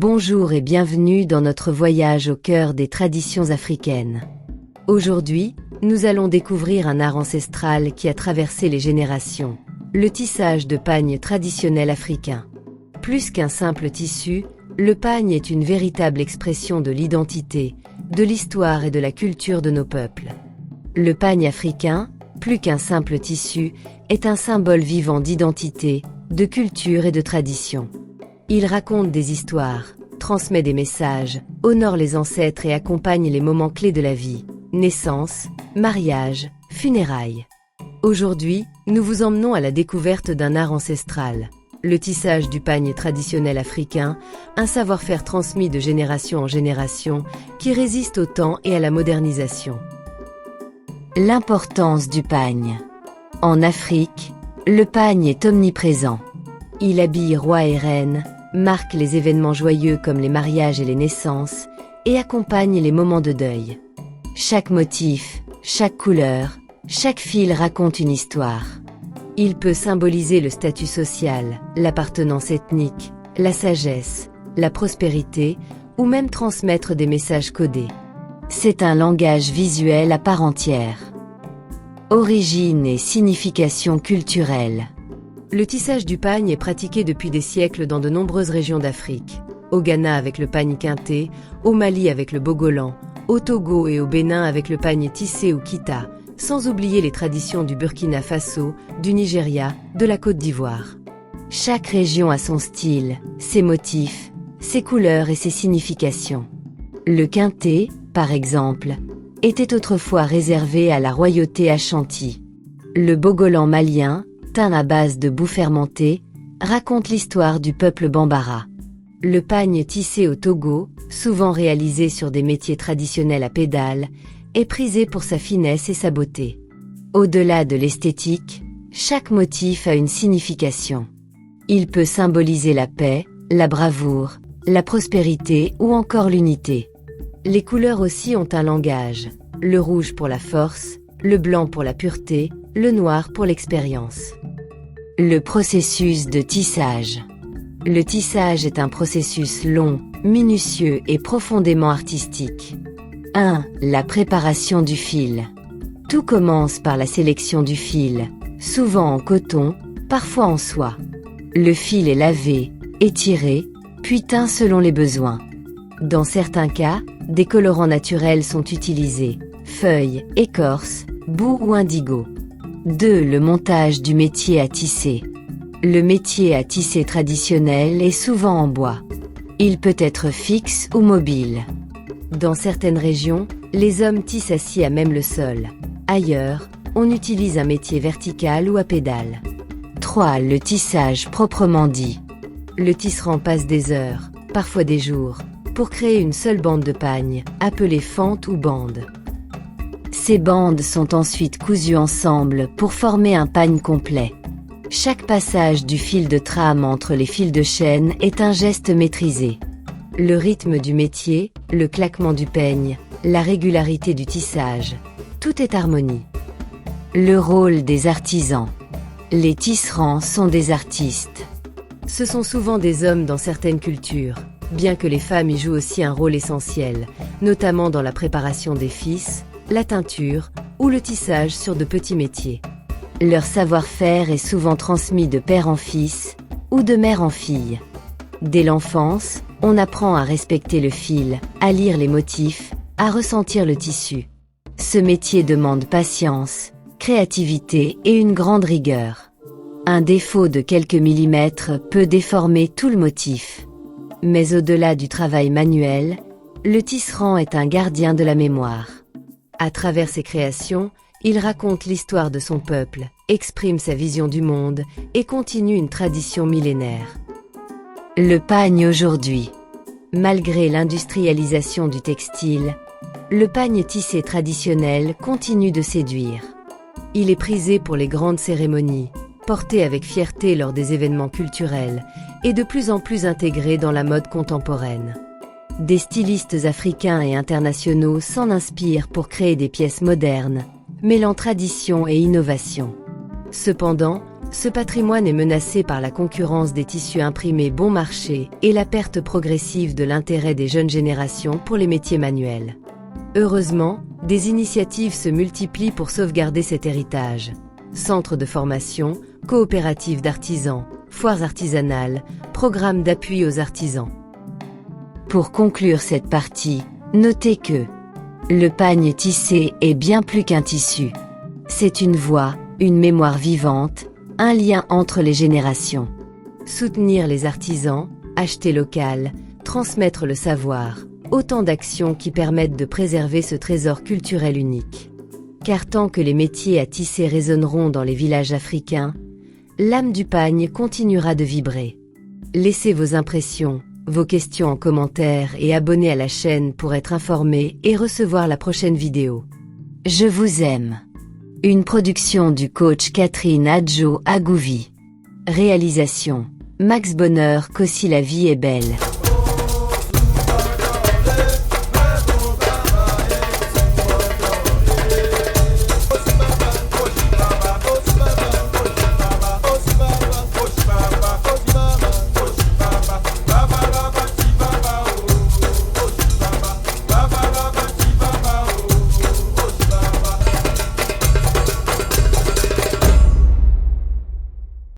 Bonjour et bienvenue dans notre voyage au cœur des traditions africaines. Aujourd'hui, nous allons découvrir un art ancestral qui a traversé les générations, le tissage de pagne traditionnel africain. Plus qu'un simple tissu, le pagne est une véritable expression de l'identité, de l'histoire et de la culture de nos peuples. Le pagne africain, plus qu'un simple tissu, est un symbole vivant d'identité, de culture et de tradition. Il raconte des histoires, transmet des messages, honore les ancêtres et accompagne les moments clés de la vie, naissance, mariage, funérailles. Aujourd'hui, nous vous emmenons à la découverte d'un art ancestral, le tissage du pagne traditionnel africain, un savoir-faire transmis de génération en génération qui résiste au temps et à la modernisation. L'importance du pagne. En Afrique, le pagne est omniprésent. Il habille rois et reines, marque les événements joyeux comme les mariages et les naissances, et accompagne les moments de deuil. Chaque motif, chaque couleur, chaque fil raconte une histoire. Il peut symboliser le statut social, l'appartenance ethnique, la sagesse, la prospérité, ou même transmettre des messages codés. C'est un langage visuel à part entière. Origine et signification culturelle. Le tissage du pagne est pratiqué depuis des siècles dans de nombreuses régions d'Afrique. Au Ghana avec le pagne quinté, au Mali avec le bogolan, au Togo et au Bénin avec le pagne tissé ou kita, sans oublier les traditions du Burkina Faso, du Nigeria, de la Côte d'Ivoire. Chaque région a son style, ses motifs, ses couleurs et ses significations. Le quinté, par exemple, était autrefois réservé à la royauté Ashanti. Le bogolan malien, teint à base de boue fermentée, raconte l'histoire du peuple Bambara. Le pagne tissé au Togo, souvent réalisé sur des métiers traditionnels à pédales, est prisé pour sa finesse et sa beauté. Au-delà de l'esthétique, chaque motif a une signification. Il peut symboliser la paix, la bravoure, la prospérité ou encore l'unité. Les couleurs aussi ont un langage, le rouge pour la force, le blanc pour la pureté, le noir pour l'expérience. Le processus de tissage. Le tissage est un processus long, minutieux et profondément artistique. 1. La préparation du fil. Tout commence par la sélection du fil, souvent en coton, parfois en soie. Le fil est lavé, étiré, puis teint selon les besoins. Dans certains cas, des colorants naturels sont utilisés, feuilles, écorce, boue ou indigo. 2. Le montage du métier à tisser. Le métier à tisser traditionnel est souvent en bois. Il peut être fixe ou mobile. Dans certaines régions, les hommes tissent assis à même le sol. Ailleurs, on utilise un métier vertical ou à pédale. 3. Le tissage proprement dit. Le tisserand passe des heures, parfois des jours, pour créer une seule bande de pagne, appelée fente ou bande. Ces bandes sont ensuite cousues ensemble pour former un pagne complet. Chaque passage du fil de trame entre les fils de chaîne est un geste maîtrisé. Le rythme du métier, le claquement du peigne, la régularité du tissage, tout est harmonie. Le rôle des artisans. Les tisserands sont des artistes. Ce sont souvent des hommes dans certaines cultures, bien que les femmes y jouent aussi un rôle essentiel, notamment dans la préparation des fils, la teinture ou le tissage sur de petits métiers. Leur savoir-faire est souvent transmis de père en fils ou de mère en fille. Dès l'enfance, on apprend à respecter le fil, à lire les motifs, à ressentir le tissu. Ce métier demande patience, créativité et une grande rigueur. Un défaut de quelques millimètres peut déformer tout le motif. Mais au-delà du travail manuel, le tisserand est un gardien de la mémoire. À travers ses créations, il raconte l'histoire de son peuple, exprime sa vision du monde et continue une tradition millénaire. Le pagne aujourd'hui. Malgré l'industrialisation du textile, le pagne tissé traditionnel continue de séduire. Il est prisé pour les grandes cérémonies, porté avec fierté lors des événements culturels et de plus en plus intégré dans la mode contemporaine. Des stylistes africains et internationaux s'en inspirent pour créer des pièces modernes, mêlant tradition et innovation. Cependant, Ce patrimoine est menacé par la concurrence des tissus imprimés bon marché et la perte progressive de l'intérêt des jeunes générations pour les métiers manuels. Heureusement, des initiatives se multiplient pour sauvegarder cet héritage. Centres de formation, coopératives d'artisans, foires artisanales, programmes d'appui aux artisans. Pour conclure cette partie, notez que le pagne tissé est bien plus qu'un tissu. C'est une voix, une mémoire vivante, un lien entre les générations. Soutenir les artisans, acheter local, transmettre le savoir, autant d'actions qui permettent de préserver ce trésor culturel unique. Car tant que les métiers à tisser résonneront dans les villages africains, l'âme du pagne continuera de vibrer. Laissez vos impressions, vos questions en commentaire et abonnez à la chaîne pour être informé et recevoir la prochaine vidéo. Je vous aime. Une production du coach Catherine Adjo Agouvi. Réalisation Max Bonheur qu'aussi la vie est belle.